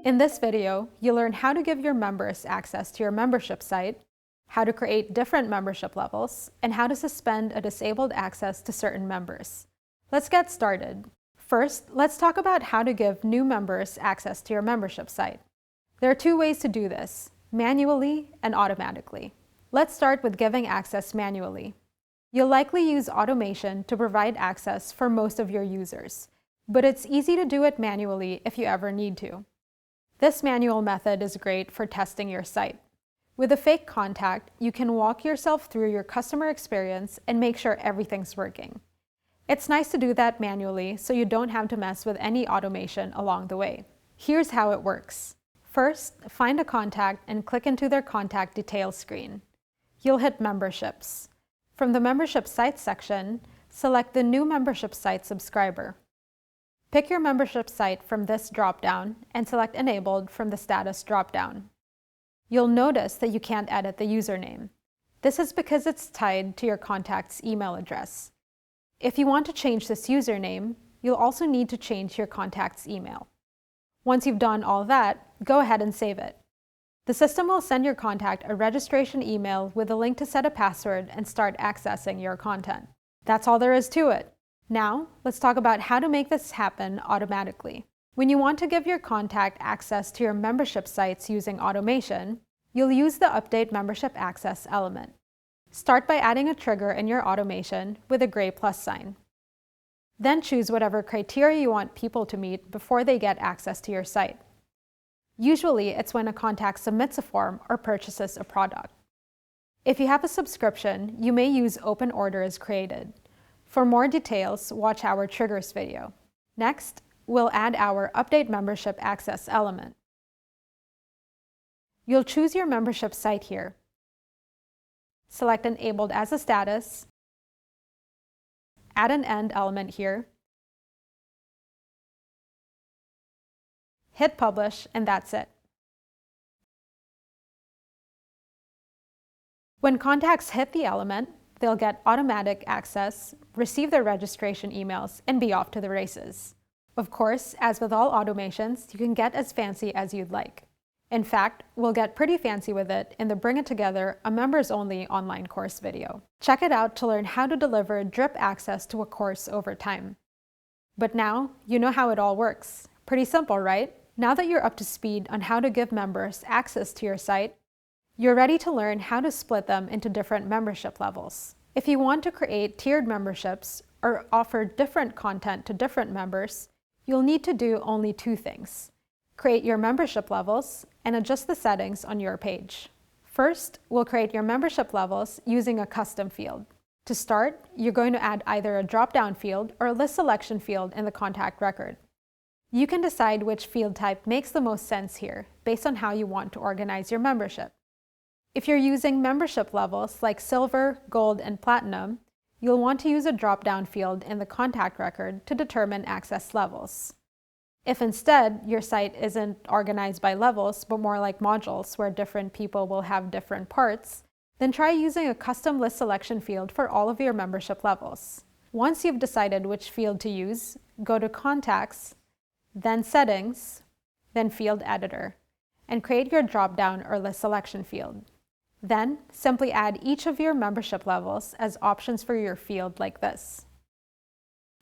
In this video, you'll learn how to give your members access to your membership site, how to create different membership levels, and how to suspend a disabled access to certain members. Let's get started. First, let's talk about how to give new members access to your membership site. There are two ways to do this, manually and automatically. Let's start with giving access manually. You'll likely use automation to provide access for most of your users, but it's easy to do it manually if you ever need to. This manual method is great for testing your site. With a fake contact, you can walk yourself through your customer experience and make sure everything's working. It's nice to do that manually so you don't have to mess with any automation along the way. Here's how it works. First, find a contact and click into their contact details screen. You'll hit Memberships. From the Membership Site section, select the New Membership Site subscriber. Pick your membership site from this drop-down and select Enabled from the Status drop-down. You'll notice that you can't edit the username. This is because it's tied to your contact's email address. If you want to change this username, you'll also need to change your contact's email. Once you've done all that, go ahead and save it. The system will send your contact a registration email with a link to set a password and start accessing your content. That's all there is to it. Now, let's talk about how to make this happen automatically. When you want to give your contact access to your membership sites using automation, you'll use the Update Membership Access element. Start by adding a trigger in your automation with a gray plus sign. Then choose whatever criteria you want people to meet before they get access to your site. Usually, it's when a contact submits a form or purchases a product. If you have a subscription, you may use Open Order as created. For more details, watch our Triggers video. Next, we'll add our Update Membership Access element. You'll choose your membership site here. Select Enabled as a status, add an End element here, hit Publish, and that's it. When contacts hit the element, they'll get automatic access, receive their registration emails, and be off to the races. Of course, as with all automations, you can get as fancy as you'd like. In fact, we'll get pretty fancy with it in the Bring It Together, a members-only online course video. Check it out to learn how to deliver drip access to a course over time. But now, you know how it all works. Pretty simple, right? Now that you're up to speed on how to give members access to your site, you're ready to learn how to split them into different membership levels. If you want to create tiered memberships or offer different content to different members, you'll need to do only two things: create your membership levels and adjust the settings on your page. First, we'll create your membership levels using a custom field. To start, you're going to add either a drop-down field or a list selection field in the contact record. You can decide which field type makes the most sense here, based on how you want to organize your membership. If you're using membership levels like Silver, Gold, and Platinum, you'll want to use a drop-down field in the contact record to determine access levels. If instead your site isn't organized by levels, but more like modules where different people will have different parts, then try using a custom list selection field for all of your membership levels. Once you've decided which field to use, go to Contacts, then Settings, then Field Editor, and create your drop-down or list selection field. Then, simply add each of your membership levels as options for your field like this.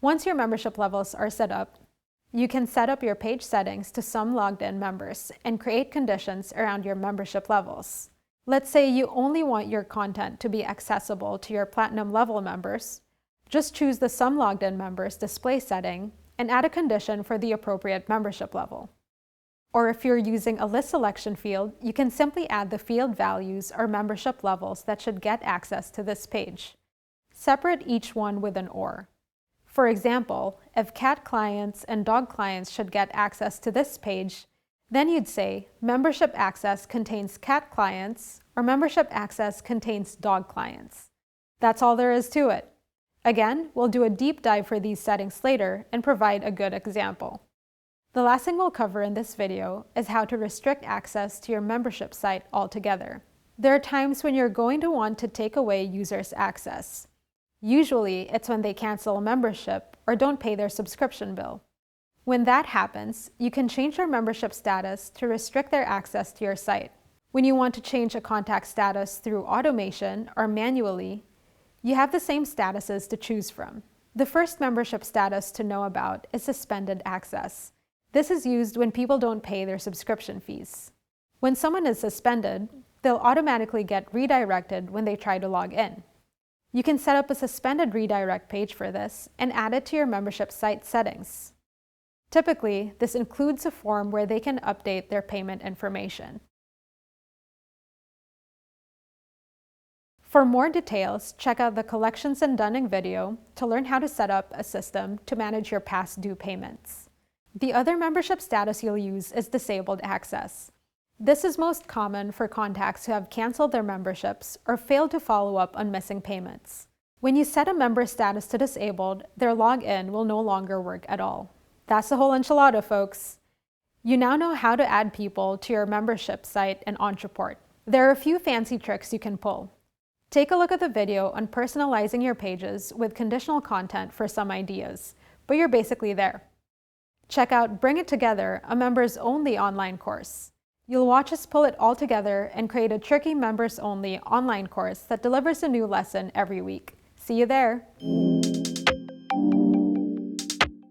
Once your membership levels are set up, you can set up your page settings to some logged-in members and create conditions around your membership levels. Let's say you only want your content to be accessible to your Platinum level members. Just choose the Some Logged-in Members display setting and add a condition for the appropriate membership level. Or if you're using a list selection field, you can simply add the field values or membership levels that should get access to this page. Separate each one with an OR. For example, if cat clients and dog clients should get access to this page, then you'd say membership access contains cat clients or membership access contains dog clients. That's all there is to it. Again, we'll do a deep dive for these settings later and provide a good example. The last thing we'll cover in this video is how to restrict access to your membership site altogether. There are times when you're going to want to take away users' access. Usually, it's when they cancel a membership or don't pay their subscription bill. When that happens, you can change your membership status to restrict their access to your site. When you want to change a contact status through automation or manually, you have the same statuses to choose from. The first membership status to know about is suspended access. This is used when people don't pay their subscription fees. When someone is suspended, they'll automatically get redirected when they try to log in. You can set up a suspended redirect page for this and add it to your membership site settings. Typically, this includes a form where they can update their payment information. For more details, check out the Collections and Dunning video to learn how to set up a system to manage your past due payments. The other membership status you'll use is disabled access. This is most common for contacts who have canceled their memberships or failed to follow up on missing payments. When you set a member status to disabled, their login will no longer work at all. That's the whole enchilada, folks. You now know how to add people to your membership site in Ontraport. There are a few fancy tricks you can pull. Take a look at the video on personalizing your pages with conditional content for some ideas, but you're basically there. Check out Bring It Together, a members-only online course. You'll watch us pull it all together and create a tricky members-only online course that delivers a new lesson every week. See you there!